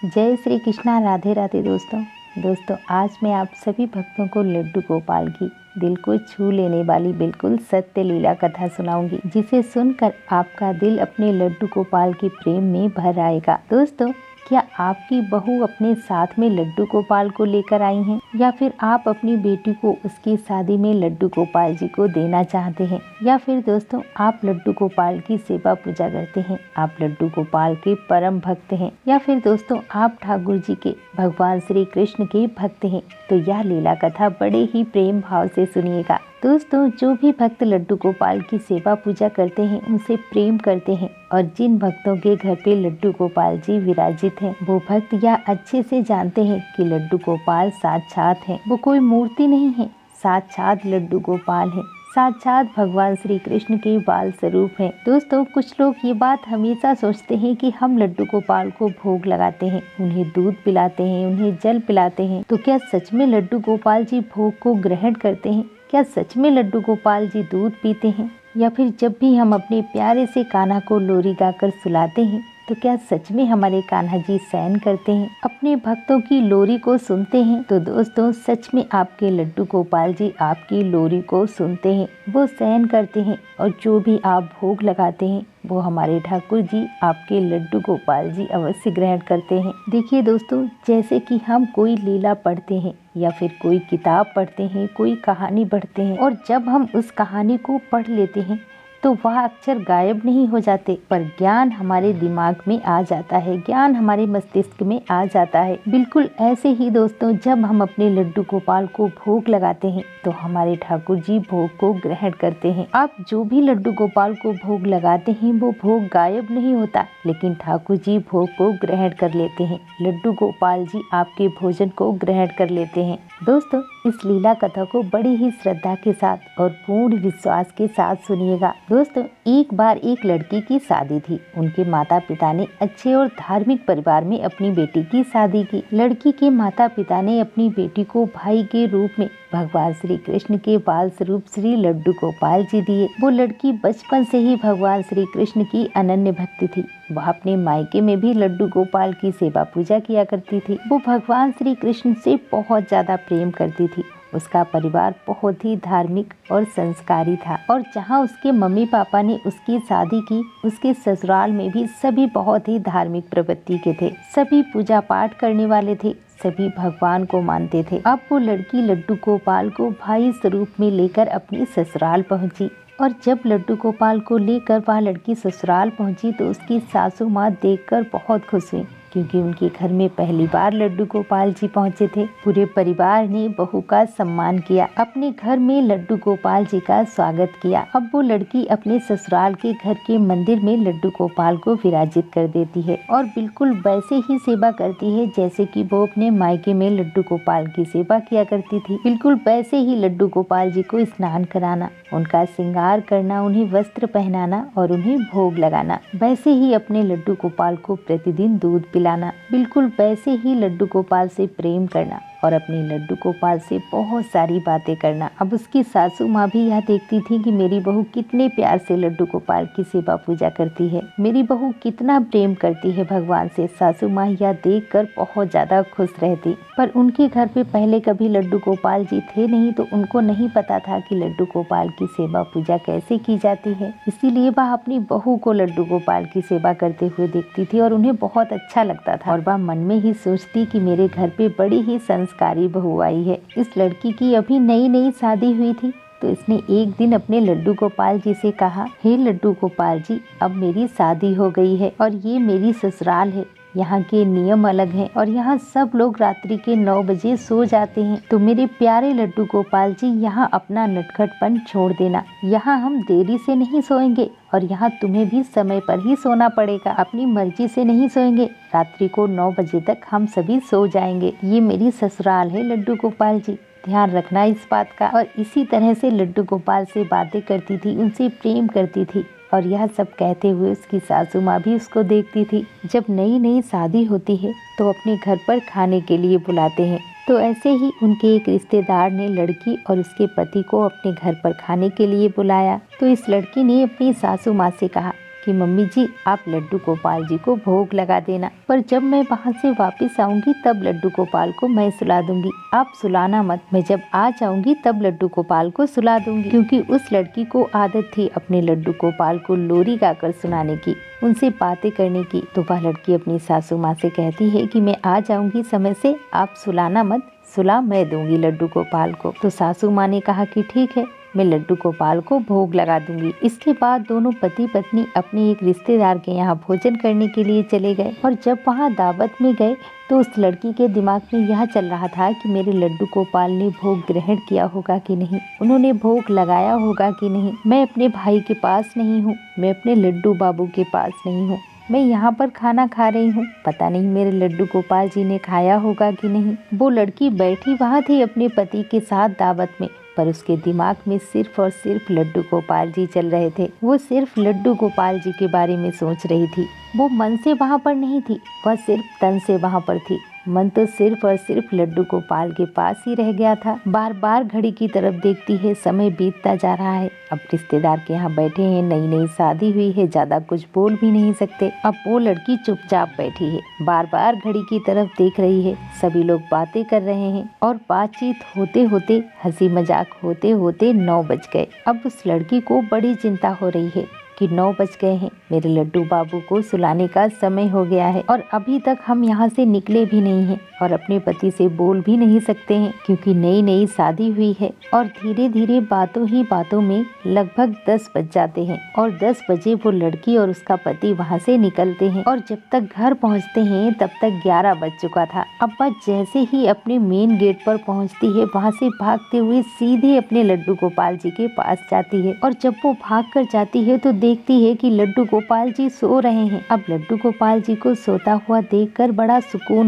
जय श्री कृष्णा, राधे राधे दोस्तों आज मैं आप सभी भक्तों को लड्डू गोपाल की दिल को छू लेने वाली बिल्कुल सत्य लीला कथा सुनाऊंगी, जिसे सुनकर आपका दिल अपने लड्डू गोपाल के प्रेम में भर आएगा। दोस्तों, क्या आपकी बहू अपने साथ में लड्डू गोपाल को लेकर आई हैं, या फिर आप अपनी बेटी को उसकी शादी में लड्डू गोपाल जी को देना चाहते हैं, या फिर दोस्तों आप लड्डू गोपाल की सेवा पूजा करते हैं, आप लड्डू गोपाल के परम भक्त हैं, या फिर दोस्तों आप ठाकुर जी के भगवान श्री कृष्ण के भक्त हैं, तो यह लीला कथा बड़े ही प्रेम भाव से सुनिएगा। दोस्तों, जो भी भक्त लड्डू गोपाल की सेवा पूजा करते हैं, उनसे प्रेम करते हैं, और जिन भक्तों के घर पे लड्डू गोपाल जी विराजित हैं, वो भक्त यह अच्छे से जानते हैं कि लड्डू गोपाल साक्षात हैं। वो कोई मूर्ति नहीं है, साक्षात लड्डू गोपाल है, साक्षात भगवान श्री कृष्ण के बाल स्वरूप हैं। दोस्तों, कुछ लोग ये बात हमेशा सोचते हैं कि हम लड्डू गोपाल को भोग लगाते हैं, उन्हें दूध पिलाते हैं, उन्हें जल पिलाते हैं, तो क्या सच में लड्डू गोपाल जी भोग को ग्रहण करते हैं? क्या सच में लड्डू गोपाल जी दूध पीते हैं? या फिर जब भी हम अपने प्यारे से कान्हा को लोरी गाकर सुलाते हैं, तो क्या सच में हमारे कान्हा जी शयन करते हैं, अपने भक्तों की लोरी को सुनते हैं? तो दोस्तों, सच में आपके लड्डू गोपाल जी आपकी लोरी को सुनते हैं, वो शयन करते हैं, और जो भी आप भोग लगाते हैं वो हमारे ठाकुर जी आपके लड्डू गोपाल जी अवश्य ग्रहण करते हैं। देखिए दोस्तों, जैसे कि हम कोई लीला पढ़ते हैं या फिर कोई किताब पढ़ते हैं, कोई कहानी पढ़ते हैं, और जब हम उस कहानी को पढ़ लेते हैं तो वह अक्षर गायब नहीं हो जाते, पर ज्ञान हमारे दिमाग में आ जाता है, ज्ञान हमारे मस्तिष्क में आ जाता है। बिल्कुल ऐसे ही दोस्तों, जब हम अपने लड्डू गोपाल को भोग लगाते हैं तो हमारे ठाकुर जी भोग को ग्रहण करते हैं। आप जो भी लड्डू गोपाल को भोग लगाते हैं वो भोग गायब नहीं होता, लेकिन ठाकुर जी भोग को ग्रहण कर लेते हैं, लड्डू गोपाल जी आपके भोजन को ग्रहण कर लेते हैं। दोस्तों, इस लीला कथा को बड़ी ही श्रद्धा के साथ और पूर्ण विश्वास के साथ सुनिएगा। दोस्तों, एक बार एक लड़की की शादी थी। उनके माता पिता ने अच्छे और धार्मिक परिवार में अपनी बेटी की शादी की। लड़की के माता पिता ने अपनी बेटी को भाई के रूप में भगवान श्री कृष्ण के बाल स्वरूप श्री लड्डू गोपाल जी दिए। वो लड़की बचपन से ही भगवान श्री कृष्ण की अनन्य भक्ति थी। वह अपने मायके में भी लड्डू गोपाल की सेवा पूजा किया करती थी। वो भगवान श्री कृष्ण से बहुत ज्यादा प्रेम करती थी। उसका परिवार बहुत ही धार्मिक और संस्कारी था, और जहाँ उसके मम्मी पापा ने उसकी शादी की, उसके ससुराल में भी सभी बहुत ही धार्मिक प्रवृत्ति के थे, सभी पूजा पाठ करने वाले थे, सभी भगवान को मानते थे। अब वो लड़की लड्डू गोपाल को भाई स्वरूप में लेकर अपनी ससुराल पहुंची, और जब लड्डू गोपाल को लेकर वह लड़की ससुराल पहुंची तो उसकी सासू माँ देखकर बहुत खुश हुई, क्योंकि उनके घर में पहली बार लड्डू गोपाल जी पहुंचे थे। पूरे परिवार ने बहू का सम्मान किया, अपने घर में लड्डू गोपाल जी का स्वागत किया। अब वो लड़की अपने ससुराल के घर के मंदिर में लड्डू गोपाल को विराजित कर देती है, और बिल्कुल वैसे ही सेवा करती है जैसे कि वो अपने मायके में लड्डू गोपाल की सेवा किया करती थी। बिल्कुल वैसे ही लड्डू गोपाल जी को स्नान कराना, उनका श्रृंगार करना, उन्हें वस्त्र पहनाना और उन्हें भोग लगाना, वैसे ही अपने लड्डू गोपाल को प्रतिदिन दूध पिलाना, बिल्कुल वैसे ही लड्डू गोपाल से प्रेम करना और अपने लड्डू गोपाल से बहुत सारी बातें करना। अब उसकी सासू माँ भी यह देखती थी कि मेरी बहू कितने प्यार से लड्डू गोपाल की सेवा पूजा करती है, मेरी बहू कितना प्रेम करती है भगवान से। सासू माँ यह देखकर बहुत ज्यादा खुश रहती, पर उनके घर पे पहले कभी लड्डू गोपाल जी थे नहीं, तो उनको नहीं पता था कि लड्डू गोपाल की सेवा पूजा कैसे की जाती है। इसीलिए वह अपनी बहू को लड्डू गोपाल की सेवा करते हुए देखती थी, और उन्हें बहुत अच्छा लगता था, और वह मन में ही सोचती कि मेरे घर पे बड़ी ही संस्कारी बहू आई है। इस लड़की की अभी नई नई शादी हुई थी, तो इसने एक दिन अपने लड्डू गोपाल जी से कहा, हे लड्डू गोपाल जी, अब मेरी शादी हो गई है और ये मेरी ससुराल है, यहाँ के नियम अलग हैं, और यहाँ सब लोग रात्रि के 9 बजे सो जाते हैं, तो मेरे प्यारे लड्डू गोपाल जी यहाँ अपना नटखटपन छोड़ देना। यहाँ हम देरी से नहीं सोएंगे, और यहाँ तुम्हें भी समय पर ही सोना पड़ेगा, अपनी मर्जी से नहीं सोएंगे, रात्रि को 9 बजे तक हम सभी सो जाएंगे। ये मेरी ससुराल है लड्डू गोपाल जी, ध्यान रखना इस बात का। और इसी तरह से लड्डू गोपाल से बातें करती थी, उनसे प्रेम करती थी, और यह सब कहते हुए उसकी सासू माँ भी उसको देखती थी। जब नई नई शादी होती है तो अपने घर पर खाने के लिए बुलाते हैं, तो ऐसे ही उनके एक रिश्तेदार ने लड़की और उसके पति को अपने घर पर खाने के लिए बुलाया। तो इस लड़की ने अपनी सासू माँ से कहा कि मम्मी जी आप लड्डू गोपाल जी को भोग लगा देना, पर जब मैं वहाँ से वापस आऊंगी तब लड्डू गोपाल को मैं सुला दूंगी, आप सुलाना मत। मैं जब आ जाऊंगी तब लड्डू गोपाल को सुला दूंगी। क्योंकि उस लड़की को आदत थी अपने लड्डू गोपाल को लोरी गाकर सुनाने की, उनसे बातें करने की। तो वह लड़की अपनी सासू माँ से कहती है कि मैं आ जाऊंगी समय से, आप सुलाना मत, सुला मैं दूंगी लड्डू गोपाल को। तो सासू माँ ने कहा कि ठीक है, मैं लड्डू गोपाल को भोग लगा दूंगी। इसके बाद दोनों पति पत्नी अपने एक रिश्तेदार के यहाँ भोजन करने के लिए चले गए। और जब वहाँ दावत में गए तो उस लड़की के दिमाग में यह चल रहा था कि मेरे लड्डू गोपाल ने भोग ग्रहण किया होगा कि नहीं, उन्होंने भोग लगाया होगा कि नहीं। मैं अपने भाई के पास नहीं हूँ, मैं अपने लड्डू बाबू के पास नहीं हूँ, मैं यहाँ पर खाना खा रही हूँ, पता नहीं मेरे लड्डू गोपाल जी ने खाया होगा कि नहीं। वो लड़की बैठी वहाँ थी अपने पति के साथ दावत में, पर उसके दिमाग में सिर्फ और सिर्फ लड्डू गोपाल जी चल रहे थे। वो सिर्फ लड्डू गोपाल जी के बारे में सोच रही थी। वो मन से वहाँ पर नहीं थी, वह सिर्फ तन से वहाँ पर थी। मन तो सिर्फ और सिर्फ लड्डू गोपाल के पास ही रह गया था। बार बार घड़ी की तरफ देखती है, समय बीतता जा रहा है। अब रिश्तेदार के यहाँ बैठे हैं, नई नई शादी हुई है, ज्यादा कुछ बोल भी नहीं सकते। अब वो लड़की चुपचाप बैठी है, बार बार घड़ी की तरफ देख रही है। सभी लोग बातें कर रहे हैं और बातचीत होते होते, हंसी मजाक होते होते 9 बज गए। अब उस लड़की को बड़ी चिंता हो रही है कि 9 बज गए हैं, मेरे लड्डू बाबू को सुलाने का समय हो गया है और अभी तक हम यहाँ से निकले भी नहीं हैं और अपने पति से बोल भी नहीं सकते हैं, क्योंकि नई नई शादी हुई है। और धीरे धीरे बातों ही बातों में लगभग 10 बज जाते हैं और 10 बजे वो लड़की और उसका पति वहाँ से निकलते हैं और जब तक घर पहुँचते हैं तब तक 11 बज चुका था। अब वह जैसे ही अपने मेन गेट पर पहुँचती है, वहाँ से भागते हुए सीधे अपने लड्डू गोपाल जी के पास जाती है। और जब वो भाग कर जाती है तो देखती है कि लड्डू गोपाल जी सो रहे हैं। अब लड्डू गोपाल जी को सोता हुआ देखकर बड़ा सुकून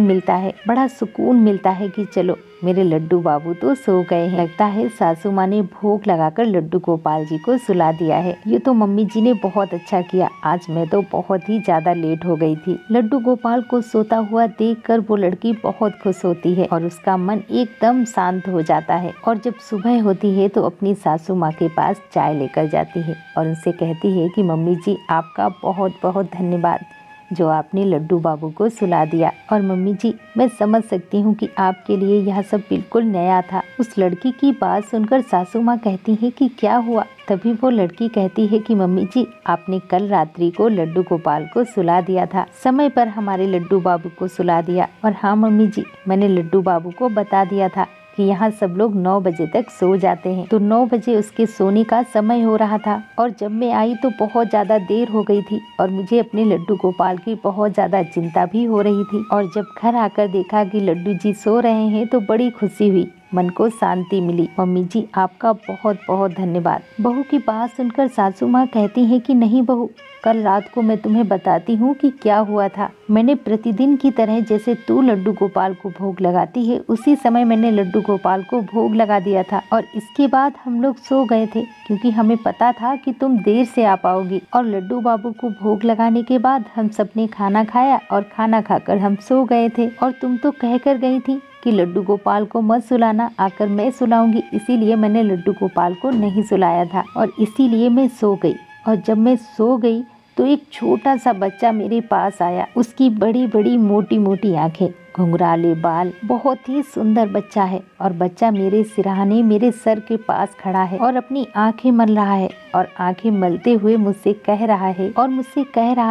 मिलता है कि चलो मेरे लड्डू बाबू तो सो गए हैं। लगता है सासू माँ ने भोग लगाकर लड्डू गोपाल जी को सुला दिया है। ये तो मम्मी जी ने बहुत अच्छा किया, आज मैं तो बहुत ही ज्यादा लेट हो गई थी। लड्डू गोपाल को सोता हुआ देखकर वो लड़की बहुत खुश होती है और उसका मन एकदम शांत हो जाता है। और जब सुबह होती है तो अपनी सासू माँ के पास चाय लेकर जाती है और उनसे कहती है कि मम्मी जी आपका बहुत बहुत धन्यवाद जो आपने लड्डू बाबू को सुला दिया। और मम्मी जी मैं समझ सकती हूँ कि आपके लिए यह सब बिल्कुल नया था। उस लड़की की बात सुनकर सासू माँ कहती है कि क्या हुआ। तभी वो लड़की कहती है कि मम्मी जी आपने कल रात्रि को लड्डू गोपाल को सुला दिया था, समय पर हमारे लड्डू बाबू को सुला दिया। और हाँ मम्मी जी, मैंने लड्डू बाबू को बता दिया था कि यहाँ सब लोग 9 बजे तक सो जाते हैं, तो 9 बजे उसके सोने का समय हो रहा था। और जब मैं आई तो बहुत ज्यादा देर हो गई थी और मुझे अपने लड्डू गोपाल की बहुत ज्यादा चिंता भी हो रही थी। और जब घर आकर देखा कि लड्डू जी सो रहे हैं तो बड़ी खुशी हुई, मन को शांति मिली। मम्मी जी आपका बहुत बहुत धन्यवाद। बहू की बात सुनकर सासू माँ कहती है कि नहीं बहू, कल रात को मैं तुम्हें बताती हूँ कि क्या हुआ था। मैंने प्रतिदिन की तरह जैसे तू लड्डू गोपाल को भोग लगाती है उसी समय मैंने लड्डू गोपाल को भोग लगा दिया था। और इसके बाद हम लोग सो गए थे क्योंकि हमें पता था कि तुम देर से आ पाओगी। और लड्डू बाबू को भोग लगाने के बाद हम सबने खाना खाया और खाना खाकर हम सो गए थे। और तुम तो कह कर गई थी कि लड्डू गोपाल को मत सुलाना, आकर मैं सुलाऊंगी, इसीलिए मैंने लड्डू गोपाल को नहीं सुलाया था और इसीलिए मैं सो गई। और जब मैं सो गई तो एक छोटा सा बच्चा मेरे पास आया। उसकी बड़ी बड़ी मोटी मोटी आंखें, घुंघराले बाल, बहुत ही सुंदर बच्चा है। और बच्चा मेरे सिरहाने मेरे सर के पास खड़ा है और अपनी आंखें मल रहा है और आंखें मलते हुए मुझसे कह रहा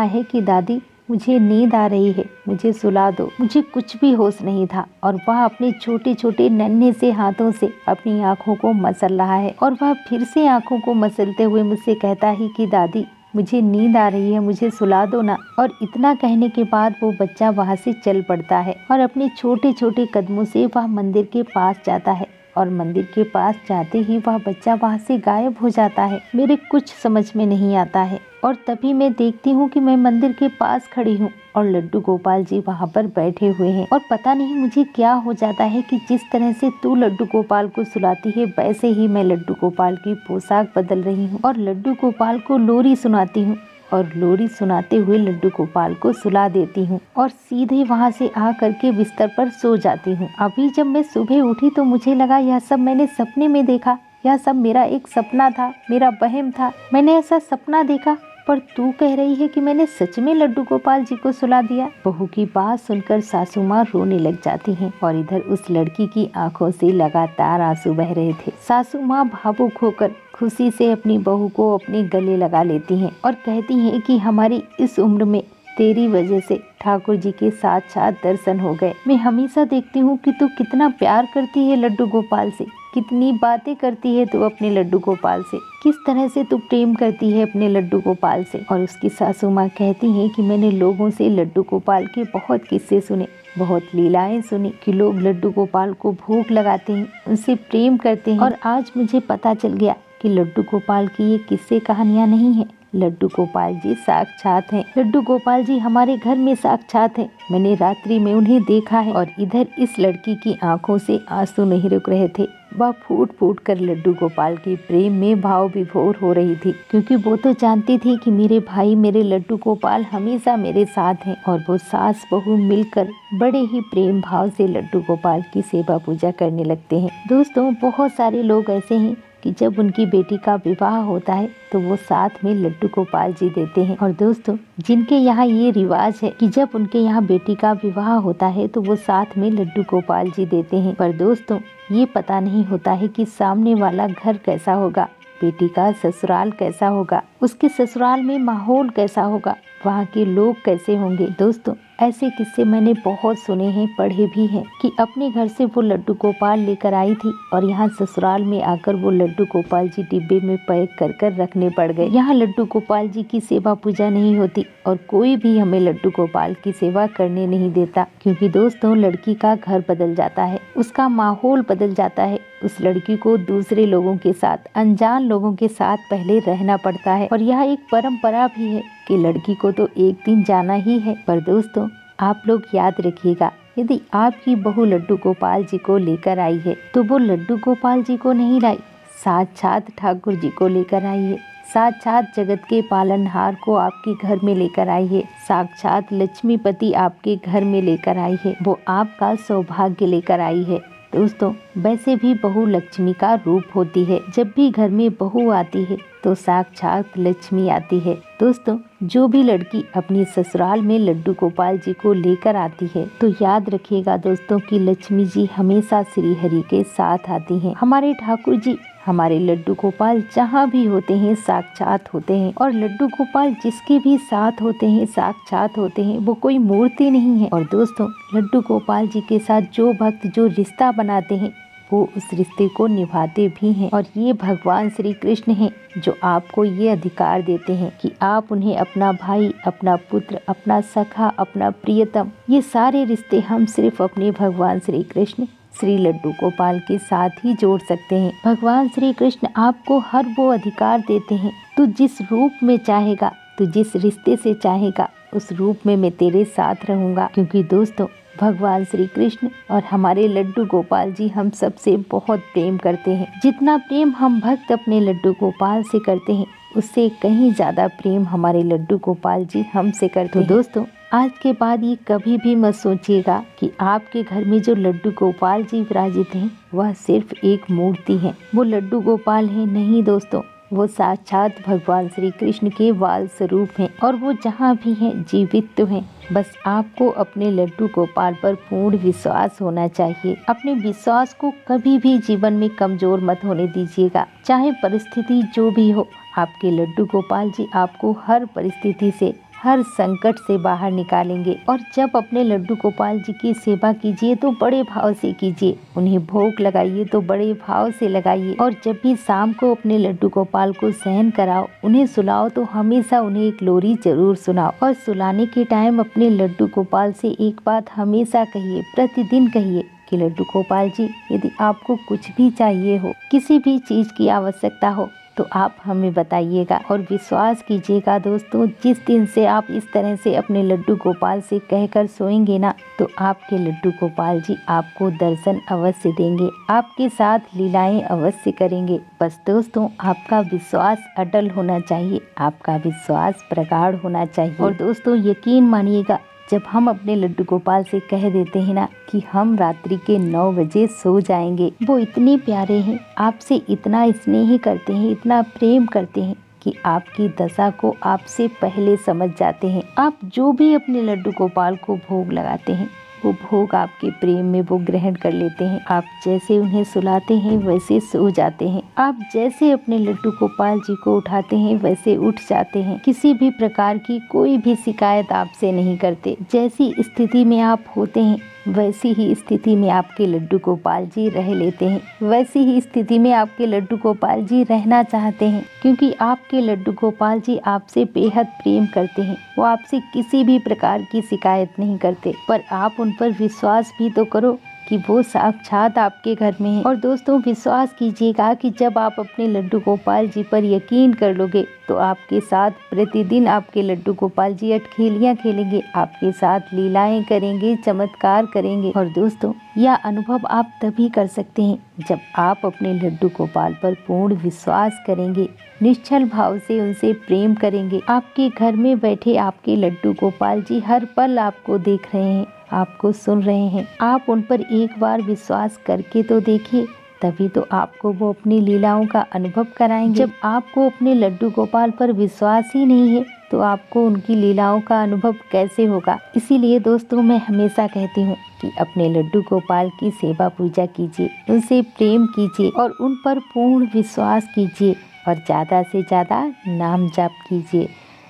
है कि दादी मुझे नींद आ रही है, मुझे सुला दो। मुझे कुछ भी होश नहीं था और वह अपने छोटे छोटे नन्हे से हाथों से अपनी आंखों को मसल रहा है। और वह फिर से आंखों को मसलते हुए मुझसे कहता है कि दादी मुझे नींद आ रही है, मुझे सुला दो ना। और इतना कहने के बाद वो बच्चा वहाँ से चल पड़ता है और अपने छोटे छोटे कदमों से वह मंदिर के पास जाता है। और मंदिर के पास जाते ही वह बच्चा वहाँ से गायब हो जाता है। मेरे कुछ समझ में नहीं आता है और तभी मैं देखती हूँ कि मैं मंदिर के पास खड़ी हूँ और लड्डू गोपाल जी वहाँ पर बैठे हुए हैं। और पता नहीं मुझे क्या हो जाता है कि जिस तरह से तू लड्डू गोपाल को सुलाती है वैसे ही मैं लड्डू गोपाल की पोशाक बदल रही हूँ और लड्डू गोपाल को लोरी सुनाती हूँ और लोरी सुनाते हुए लड्डू गोपाल को सुला देती हूँ और सीधे वहाँ से आ करके बिस्तर पर सो जाती हूँ। अभी जब मैं सुबह उठी तो मुझे लगा यह सब मैंने सपने में देखा, यह सब मेरा एक सपना था, मेरा वहम था। मैंने ऐसा सपना देखा पर तू कह रही है कि मैंने सच में लड्डू गोपाल जी को सुला दिया। बहू की बात सुनकर सासू माँ रोने लग जाती हैं और इधर उस लड़की की आंखों से लगातार आंसू बह रहे थे। सासू माँ भावुक होकर खुशी से अपनी बहू को अपने गले लगा लेती हैं और कहती हैं कि हमारी इस उम्र में तेरी वजह से ठाकुर जी के साक्षात दर्शन हो गए। मैं हमेशा देखती हूँ कि तू कितना प्यार करती है लड्डू गोपाल से, कितनी बातें करती है तू अपने लड्डू गोपाल से, किस तरह से तू प्रेम करती है अपने लड्डू गोपाल से। और उसकी सासू माँ कहती हैं कि मैंने लोगों से लड्डू गोपाल के बहुत किस्से सुने, बहुत लीलाएं सुनी कि लोग लड्डू गोपाल को भोग लगाते हैं, उनसे प्रेम करते हैं। और आज मुझे पता चल गया कि लड्डू गोपाल की ये किस्से कहानियाँ नहीं है, लड्डू गोपाल जी साक्षात हैं। लड्डू गोपाल जी हमारे घर में साक्षात हैं। मैंने रात्रि में उन्हें देखा है। और इधर इस लड़की की आंखों से आंसू नहीं रुक रहे थे, वह फूट फूट कर लड्डू गोपाल के प्रेम में भाव विभोर हो रही थी, क्योंकि वो तो जानती थी कि मेरे भाई मेरे लड्डू गोपाल हमेशा मेरे साथ हैं। और वो सास बहू मिलकर बड़े ही प्रेम भाव से लड्डू गोपाल की सेवा पूजा करने लगते हैं। दोस्तों, बहुत सारे लोग ऐसे हैं कि जब उनकी बेटी का विवाह होता है तो वो साथ में लड्डू गोपाल जी देते हैं। और दोस्तों, जिनके यहाँ ये रिवाज है कि जब उनके यहाँ बेटी का विवाह होता है तो वो साथ में लड्डू गोपाल जी देते हैं, पर दोस्तों ये पता नहीं होता है कि सामने वाला घर कैसा होगा, बेटी का ससुराल कैसा होगा, उसके ससुराल में माहौल कैसा होगा, वहाँ के लोग कैसे होंगे। दोस्तों, ऐसे किस्से मैंने बहुत सुने हैं, पढ़े भी हैं कि अपने घर से वो लड्डू गोपाल लेकर आई थी और यहाँ ससुराल में आकर वो लड्डू गोपाल जी डिब्बे में पैक कर कर रखने पड़ गए। यहाँ लड्डू गोपाल जी की सेवा पूजा नहीं होती और कोई भी हमें लड्डू गोपाल की सेवा करने नहीं देता, क्योंकि दोस्तों लड़की का घर बदल जाता है, उसका माहौल बदल जाता है। उस लड़की को दूसरे लोगों के साथ, अनजान लोगों के साथ पहले रहना पड़ता है। और यह एक परंपरा भी है कि लड़की को तो एक दिन जाना ही है। पर दोस्तों, आप लोग याद रखिएगा, यदि आपकी बहू लड्डू गोपाल जी को लेकर आई है तो वो लड्डू गोपाल जी को नहीं लाई, साक्षात ठाकुर जी को लेकर आई है, साक्षात जगत के पालनहार को आपके घर में लेकर आई है, साक्षात लक्ष्मीपति आपके घर में लेकर आई है, वो आपका सौभाग्य लेकर आई है। दोस्तों, वैसे भी बहू लक्ष्मी का रूप होती है। जब भी घर में बहू आती है तो साक्षात लक्ष्मी आती है। दोस्तों, जो भी लड़की अपनी ससुराल में लड्डू गोपाल जी को लेकर आती है तो याद रखिएगा दोस्तों कि लक्ष्मी जी हमेशा श्री हरि के साथ आती हैं। हमारे ठाकुर जी, हमारे लड्डू गोपाल जहाँ भी होते हैं साक्षात होते हैं। और लड्डू गोपाल जिसके भी साथ होते हैं साक्षात होते हैं, वो कोई मूर्ति नहीं है। और दोस्तों, लड्डू गोपाल जी के साथ जो भक्त जो रिश्ता बनाते हैं वो उस रिश्ते को निभाते भी हैं। और ये भगवान श्री कृष्ण हैं जो आपको ये अधिकार देते हैं कि आप उन्हें अपना भाई, अपना पुत्र, अपना सखा, अपना प्रियतम, ये सारे रिश्ते हम सिर्फ अपने भगवान श्री कृष्ण श्री लड्डू गोपाल के साथ ही जोड़ सकते हैं। भगवान श्री कृष्ण आपको हर वो अधिकार देते हैं, तू जिस रूप में चाहेगा, तू जिस रिश्ते से चाहेगा, उस रूप में मैं तेरे साथ रहूंगा। क्योंकि दोस्तों, भगवान श्री कृष्ण और हमारे लड्डू गोपाल जी हम सबसे बहुत प्रेम करते हैं। जितना प्रेम हम भक्त अपने लड्डू गोपाल से करते हैं, उससे कहीं ज्यादा प्रेम हमारे लड्डू गोपाल जी हमसे करते हैं। दोस्तों, आज के बाद ये कभी भी मत सोचिएगा कि आपके घर में जो लड्डू गोपाल जी विराजित हैं वह सिर्फ एक मूर्ति है, वो लड्डू गोपाल है। नहीं दोस्तों, वो साक्षात भगवान श्री कृष्ण के वाल स्वरूप हैं और वो जहाँ भी हैं जीवित तो हैं। बस आपको अपने लड्डू गोपाल पर पूर्ण विश्वास होना चाहिए। अपने विश्वास को कभी भी जीवन में कमजोर मत होने दीजिएगा। चाहे परिस्थिति जो भी हो, आपके लड्डू गोपाल जी आपको हर परिस्थिति से, हर संकट से बाहर निकालेंगे। और जब अपने लड्डू गोपाल जी की सेवा कीजिए तो बड़े भाव से कीजिए, उन्हें भोग लगाइए तो बड़े भाव से लगाइए। और जब भी शाम को अपने लड्डू गोपाल को सहन कराओ, उन्हें सुलाओ तो हमेशा उन्हें एक लोरी जरूर सुनाओ। और सुलाने के टाइम अपने लड्डू गोपाल से एक बात हमेशा कहिए, प्रतिदिन कहिए कि लड्डू गोपाल जी, यदि आपको कुछ भी चाहिए हो, किसी भी चीज की आवश्यकता हो तो आप हमें बताइएगा। और विश्वास कीजिएगा दोस्तों, जिस दिन से आप इस तरह से अपने लड्डू गोपाल से कहकर सोएंगे ना, तो आपके लड्डू गोपाल जी आपको दर्शन अवश्य देंगे, आपके साथ लीलाएं अवश्य करेंगे। बस दोस्तों, आपका विश्वास अटल होना चाहिए, आपका विश्वास प्रगाढ़ होना चाहिए। और दोस्तों, यकीन मानिएगा, जब हम अपने लड्डू गोपाल से कह देते हैं ना कि हम रात्रि के 9 बजे सो जाएंगे, वो इतने प्यारे हैं, आपसे इतना स्नेह करते हैं, इतना प्रेम करते हैं कि आपकी दशा को आपसे पहले समझ जाते हैं। आप जो भी अपने लड्डू गोपाल को भोग लगाते हैं वो भोग आपके प्रेम में वो ग्रहण कर लेते हैं। आप जैसे उन्हें सुलाते हैं वैसे सो जाते हैं। आप जैसे अपने लड्डू गोपाल जी को उठाते हैं वैसे उठ जाते हैं। किसी भी प्रकार की कोई भी शिकायत आपसे नहीं करते। जैसी स्थिति में आप होते हैं वैसी ही स्थिति में आपके लड्डू गोपाल जी रह लेते हैं। वैसी ही स्थिति में आपके लड्डू गोपाल जी रहना चाहते हैं, क्योंकि आपके लड्डू गोपाल जी आपसे बेहद प्रेम करते हैं। वो आपसे किसी भी प्रकार की शिकायत नहीं करते, पर आप उन पर विश्वास भी तो करो कि वो साक्षात आपके घर में है। और दोस्तों, विश्वास कीजिएगा कि जब आप अपने लड्डू गोपाल जी पर यकीन कर लोगे तो आपके साथ प्रतिदिन आपके लड्डू गोपाल जी अटखेलियाँ खेलेंगे, आपके साथ लीलाएं करेंगे, चमत्कार करेंगे। और दोस्तों, यह अनुभव आप तभी कर सकते हैं जब आप अपने लड्डू गोपाल पर पूर्ण विश्वास करेंगे, निश्चल भाव से उनसे प्रेम करेंगे। आपके घर में बैठे आपके लड्डू गोपाल जी हर पल आपको देख रहे हैं, आपको सुन रहे हैं। आप उन पर एक बार विश्वास करके तो देखिए, तभी तो आपको वो अपनी लीलाओं का अनुभव कराएंगे। जब आपको अपने लड्डू गोपाल पर विश्वास ही नहीं है तो आपको उनकी लीलाओं का अनुभव कैसे होगा। इसीलिए दोस्तों, मैं हमेशा कहती हूँ कि अपने लड्डू गोपाल की सेवा पूजा कीजिए, उनसे प्रेम कीजिए और उन पर पूर्ण विश्वास कीजिए और ज़्यादा से ज़्यादा नाम जाप कीजिए।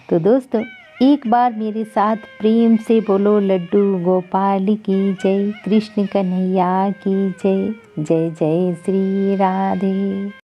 तो दोस्तों, एक बार मेरे साथ प्रेम से बोलो, लड्डू गोपाल की जय, कृष्ण कन्हैया की जय। जय जय श्री राधे।